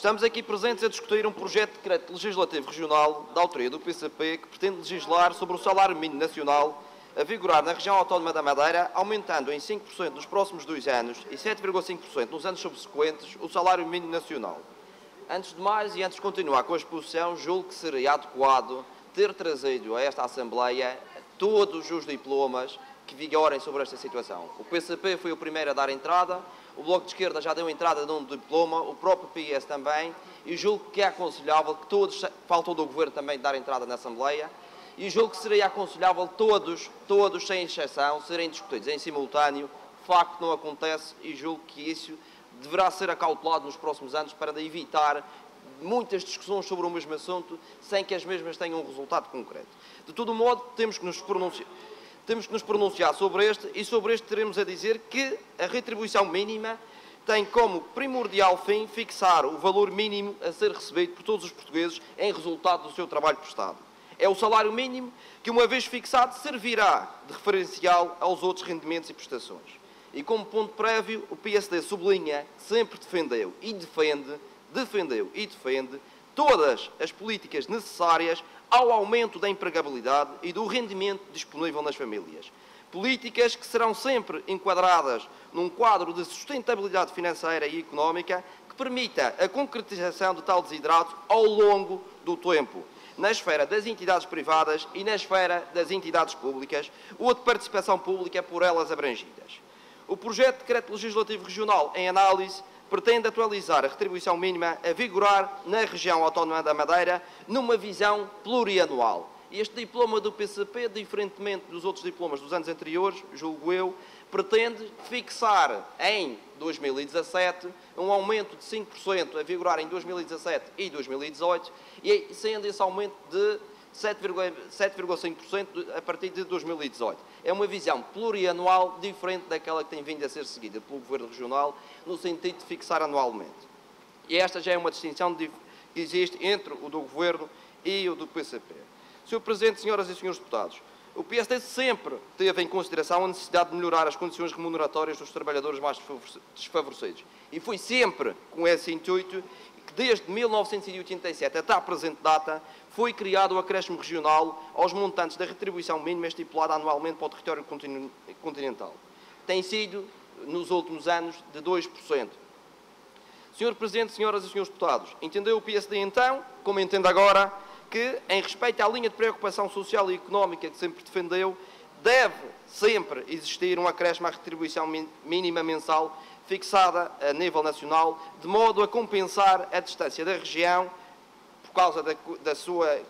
Estamos aqui presentes a discutir um projeto de decreto legislativo regional da autoria do PCP que pretende legislar sobre o salário mínimo nacional a vigorar na região autónoma da Madeira, aumentando em 5% nos próximos 2 anos e 7,5% nos anos subsequentes o salário mínimo nacional. Antes de mais e antes de continuar com a exposição, julgo que seria adequado ter trazido a esta Assembleia todos os diplomas que vigorem sobre esta situação. O PCP foi o primeiro a dar entrada, o Bloco de Esquerda já deu entrada num diploma, o próprio PS também, e julgo que é aconselhável que todos, faltam do Governo também dar entrada na Assembleia, e julgo que seria aconselhável todos, sem exceção, serem discutidos em simultâneo. De facto, não acontece e julgo que isso deverá ser acautelado nos próximos anos para evitar muitas discussões sobre o mesmo assunto sem que as mesmas tenham um resultado concreto. De todo modo, temos que nos pronunciar sobre este, e sobre este teremos a dizer que a retribuição mínima tem como primordial fim fixar o valor mínimo a ser recebido por todos os portugueses em resultado do seu trabalho prestado. É o salário mínimo que, uma vez fixado, servirá de referencial aos outros rendimentos e prestações. E como ponto prévio, o PSD sublinha que sempre defendeu e defende todas as políticas necessárias ao aumento da empregabilidade e do rendimento disponível nas famílias. Políticas que serão sempre enquadradas num quadro de sustentabilidade financeira e económica que permita a concretização de tal desidrato ao longo do tempo, na esfera das entidades privadas e na esfera das entidades públicas ou de participação pública por elas abrangidas. O projeto de decreto legislativo regional em análise pretende atualizar a retribuição mínima a vigorar na região autónoma da Madeira numa visão plurianual. Este diploma do PCP, diferentemente dos outros diplomas dos anos anteriores, julgo eu, pretende fixar em 2017 um aumento de 5% a vigorar em 2017 e 2018, e sendo esse aumento de 7,5% a partir de 2018. É uma visão plurianual diferente daquela que tem vindo a ser seguida pelo Governo Regional, no sentido de fixar anualmente. E esta já é uma distinção que existe entre o do Governo e o do PCP. Sr. Presidente, senhoras e senhores deputados, o PSD sempre teve em consideração a necessidade de melhorar as condições remuneratórias dos trabalhadores mais desfavorecidos. E foi sempre com esse intuito que, desde 1987 até a presente data, foi criado o acréscimo regional aos montantes da retribuição mínima estipulada anualmente para o território continental. Tem sido, nos últimos anos, de 2%. Sr. Presidente, senhoras e senhores deputados, entendeu o PSD então, como entende agora, que, em respeito à linha de preocupação social e económica que sempre defendeu, deve sempre existir um acréscimo à retribuição mínima mensal fixada a nível nacional, de modo a compensar a distância da região, por causa da sua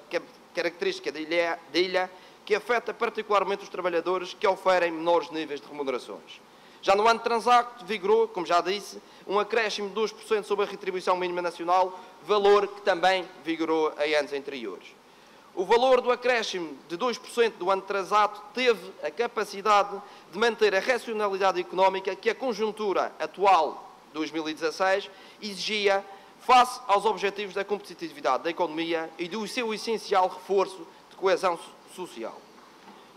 característica de ilha, que afeta particularmente os trabalhadores que oferem menores níveis de remunerações. Já no ano transacto, vigorou, como já disse, um acréscimo de 2% sobre a retribuição mínima nacional, valor que também vigorou em anos anteriores. O valor do acréscimo de 2% do ano transato teve a capacidade de manter a racionalidade económica que a conjuntura atual, 2016, exigia face aos objetivos da competitividade da economia e do seu essencial reforço de coesão social.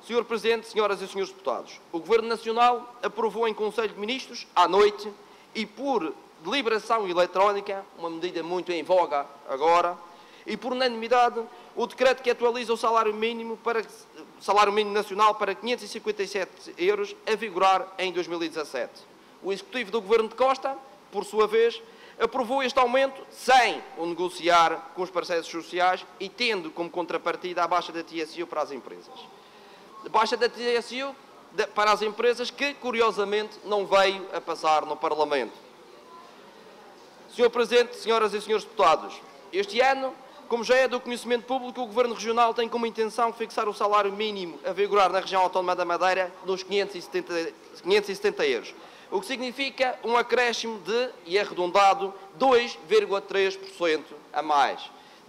Sr. Presidente, senhoras e senhores deputados, o Governo Nacional aprovou em Conselho de Ministros, à noite, e por deliberação eletrónica, uma medida muito em voga agora, e por unanimidade, o decreto que atualiza o salário mínimo nacional para 557 euros a vigorar em 2017. O Executivo do Governo de Costa, por sua vez, aprovou este aumento sem o negociar com os parceiros sociais e tendo como contrapartida a baixa da TSU para as empresas. Baixa da TSU para as empresas que, curiosamente, não veio a passar no Parlamento. Sr. Presidente, senhoras e senhores deputados, este ano, como já é do conhecimento público, o Governo Regional tem como intenção fixar o salário mínimo a vigorar na região autónoma da Madeira nos 570 euros, o que significa um acréscimo de, e arredondado, 2,3% a mais.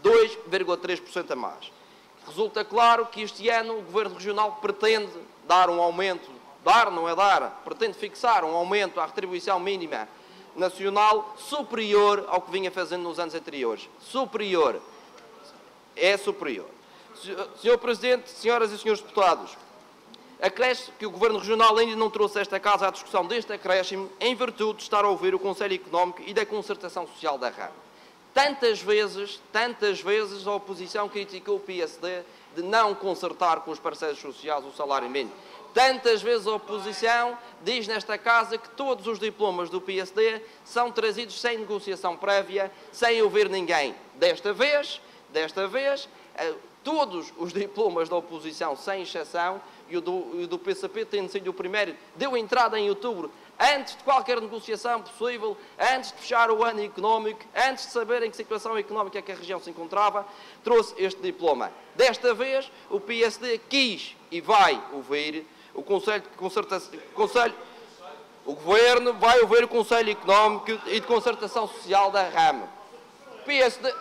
2,3% a mais. Resulta claro que este ano o Governo Regional pretende dar um aumento, pretende fixar um aumento à retribuição mínima nacional superior ao que vinha fazendo nos anos anteriores. Superior. Sr. Presidente, senhoras e senhores deputados, acresce que o Governo Regional ainda não trouxe a esta Casa à discussão deste acréscimo em virtude de estar a ouvir o Conselho Económico e da Concertação Social da RAM. tantas vezes a oposição criticou o PSD de não concertar com os parceiros sociais o salário mínimo. Tantas vezes a oposição diz nesta casa que todos os diplomas do PSD são trazidos sem negociação prévia, sem ouvir ninguém. Desta vez, todos os diplomas da oposição, sem exceção, e o do PCP, tendo sido o primeiro, deu entrada em outubro, antes de qualquer negociação possível, antes de fechar o ano económico, antes de saber em que situação económica é que a região se encontrava, trouxe este diploma. Desta vez, o PSD quis e vai ouvir o Conselho de Concertação... O Governo vai ouvir o Conselho Económico e de Concertação Social da RAM. O PSD...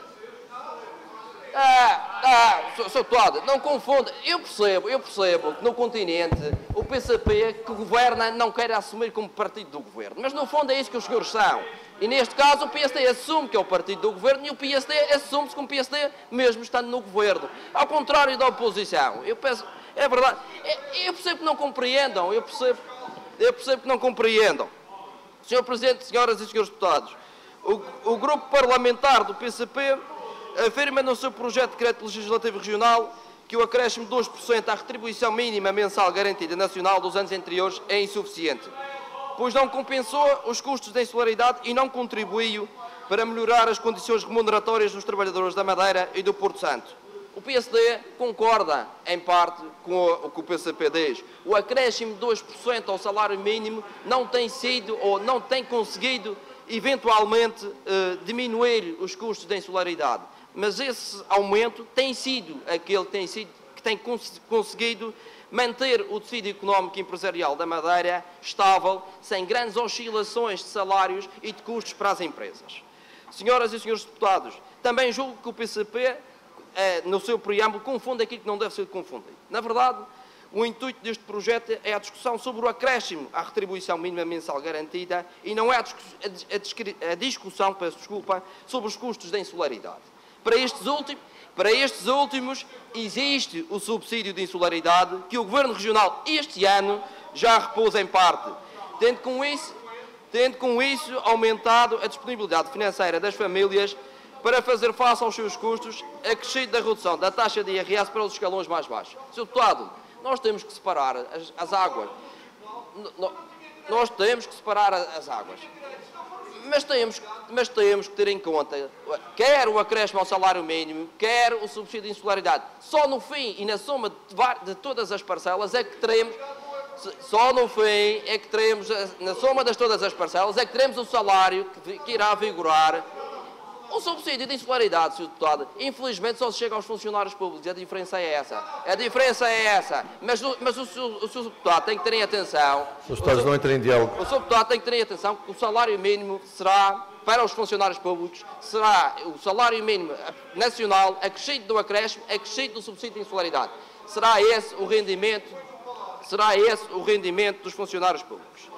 Sr. Deputado, não confunda. Eu percebo que no continente o PCP que governa não quer assumir como partido do governo. Mas no fundo é isso que os senhores são. E neste caso o PSD assume que é o partido do governo e o PSD assume-se como PSD mesmo estando no governo. Ao contrário da oposição. Eu penso, é verdade. Eu percebo que não compreendam. Eu percebo que não compreendam. Sr. Presidente, senhoras e senhores deputados, o grupo parlamentar do PCP afirma no seu projeto de decreto legislativo regional que o acréscimo de 2% à retribuição mínima mensal garantida nacional dos anos anteriores é insuficiente, pois não compensou os custos de insularidade e não contribuiu para melhorar as condições remuneratórias dos trabalhadores da Madeira e do Porto Santo. O PSD concorda, em parte, com o que o PCP diz. O acréscimo de 2% ao salário mínimo não tem sido ou não tem conseguido, eventualmente, diminuir os custos de insularidade. Mas esse aumento tem sido aquele que tem conseguido manter o tecido económico e empresarial da Madeira estável, sem grandes oscilações de salários e de custos para as empresas. Senhoras e senhores deputados, também julgo que o PCP, no seu preâmbulo, confunde aquilo que não deve ser confundido. Na verdade, o intuito deste projeto é a discussão sobre o acréscimo à retribuição mínima mensal garantida e não é a discussão, peço desculpa, sobre os custos da insularidade. Para estes últimos, existe o subsídio de insularidade que o Governo Regional este ano já repôs em parte, tendo com isso aumentado a disponibilidade financeira das famílias para fazer face aos seus custos, acrescido da redução da taxa de IRS para os escalões mais baixos. Sr. Deputado, nós temos que separar as águas. Nós temos que separar as águas. Mas temos que ter em conta, quer o acréscimo ao salário mínimo, quer o subsídio de insularidade. Só no fim e na soma de todas as parcelas é que teremos, na soma de todas as parcelas, é que teremos o salário que irá vigorar. O subsídio de insularidade, Sr. Deputado, infelizmente só se chega aos funcionários públicos. A diferença é essa. Mas o Sr. Deputado tem que ter em atenção... Os deputados não entram em diálogo. O Sr. Deputado tem que ter em atenção que o salário mínimo será, para os funcionários públicos, será o salário mínimo nacional acrescido do acréscimo, acrescido do subsídio de insularidade. Será esse o rendimento dos funcionários públicos.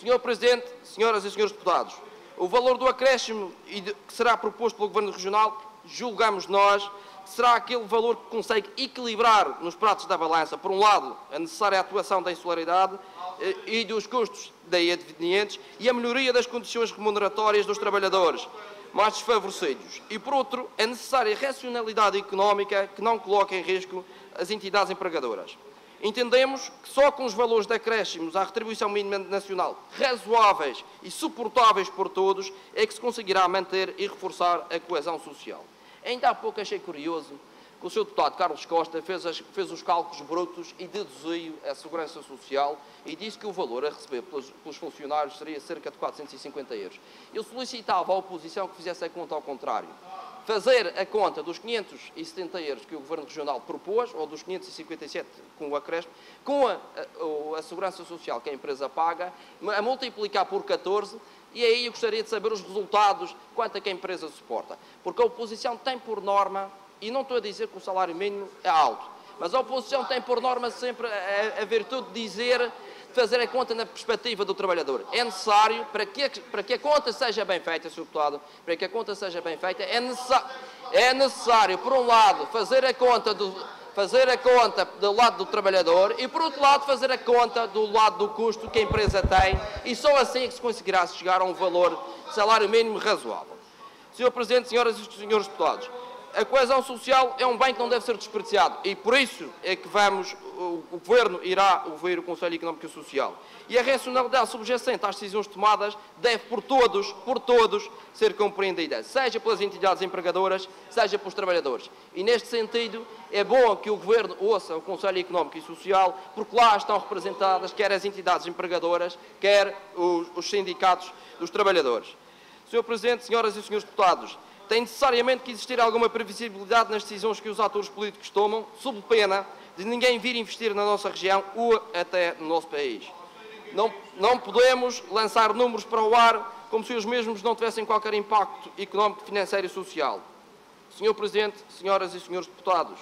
Sr. Presidente, senhoras e senhores deputados, o valor do acréscimo que será proposto pelo Governo Regional, julgamos nós, que será aquele valor que consegue equilibrar nos pratos da balança, por um lado, a necessária atuação da insularidade e dos custos daí advenientes e a melhoria das condições remuneratórias dos trabalhadores mais desfavorecidos. E, por outro, a necessária racionalidade económica que não coloque em risco as entidades empregadoras. Entendemos que só com os valores de acréscimos à retribuição mínima nacional razoáveis e suportáveis por todos é que se conseguirá manter e reforçar a coesão social. Ainda há pouco achei curioso que o Sr. Deputado Carlos Costa fez os cálculos brutos e deduziu a Segurança Social e disse que o valor a receber pelos funcionários seria cerca de 450 euros. Eu solicitava à oposição que fizesse a conta ao contrário. Fazer a conta dos 570 euros que o Governo Regional propôs, ou dos 557 com o acréscimo, com a Segurança Social que a empresa paga, a multiplicar por 14, e aí eu gostaria de saber os resultados quanto a que a empresa suporta. Porque a oposição tem por norma, e não estou a dizer que o salário mínimo é alto, mas a oposição tem por norma sempre a virtude de dizer, fazer a conta na perspectiva do trabalhador. É necessário, para que a conta seja bem feita, Sr. Deputado, para que a conta seja bem feita, é necessário, por um lado, fazer a conta fazer a conta do lado do trabalhador e, por outro lado, fazer a conta do lado do custo que a empresa tem, e só assim é que se conseguirá chegar a um valor de salário mínimo razoável. Sr. Presidente, senhoras e senhores deputados, a coesão social é um bem que não deve ser desprezado e por isso é que o Governo irá ouvir o Conselho Económico e Social. E a racionalidade subjacente às decisões tomadas deve por todos, ser compreendida, seja pelas entidades empregadoras, seja pelos trabalhadores. E neste sentido, é bom que o Governo ouça o Conselho Económico e Social, porque lá estão representadas quer as entidades empregadoras, quer os sindicatos dos trabalhadores. Sr. Presidente, senhoras e senhores deputados, tem necessariamente que existir alguma previsibilidade nas decisões que os atores políticos tomam, sob pena de ninguém vir investir na nossa região ou até no nosso país. Não podemos lançar números para o ar como se os mesmos não tivessem qualquer impacto económico, financeiro e social. Sr. Presidente, senhoras e senhores deputados,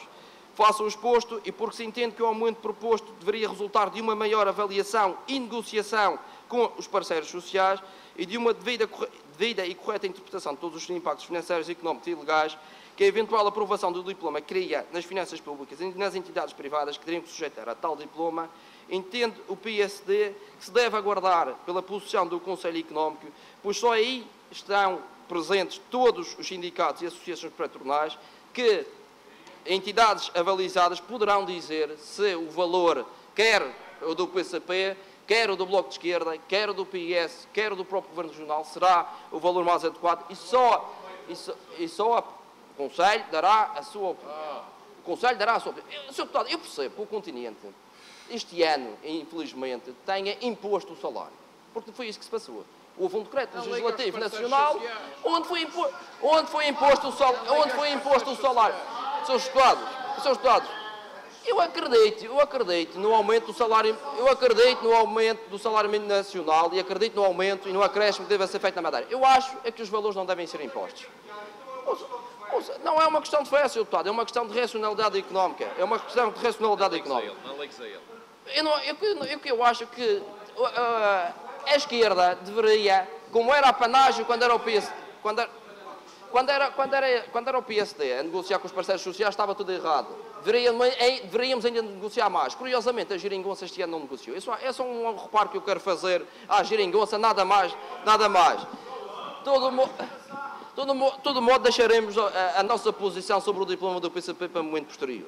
faço o exposto e porque se entende que o aumento proposto deveria resultar de uma maior avaliação e negociação com os parceiros sociais e de uma devida e correta interpretação de todos os impactos financeiros, económicos e legais que a eventual aprovação do diploma cria nas finanças públicas e nas entidades privadas que teriam que sujeitar a tal diploma, entende o PSD que se deve aguardar pela posição do Conselho Económico, pois só aí estão presentes todos os sindicatos e associações patronais que entidades avalizadas poderão dizer se o valor, quer o do PCP, quer o do Bloco de Esquerda, quer o do PS, quer o do próprio Governo Regional, será o valor mais adequado e só o Conselho dará a sua opinião. O Conselho dará a sua opinião. Sr. Deputado, eu percebo que o continente, este ano, infelizmente, tenha imposto o salário, porque foi isso que se passou. Houve um decreto legislativo nacional onde foi imposto o salário. Sr. Deputados, eu acredito no aumento do salário, mínimo nacional e acredito no aumento e no acréscimo que deve ser feito na Madeira. Eu acho é que os valores não devem ser impostos. Não é uma questão de fé, Sr. Deputado, é uma questão de racionalidade económica. É uma questão de racionalidade económica. Eu acho que a esquerda deveria, como era a panágio quando era o PSD, quando era o PSD a negociar com os parceiros sociais, estava tudo errado. Deveríamos ainda negociar mais. Curiosamente, a Geringonça este ano não negociou. É só um reparo que eu quero fazer à Geringonça, nada mais. De todo modo, deixaremos a nossa posição sobre o diploma do PCP para um momento posterior.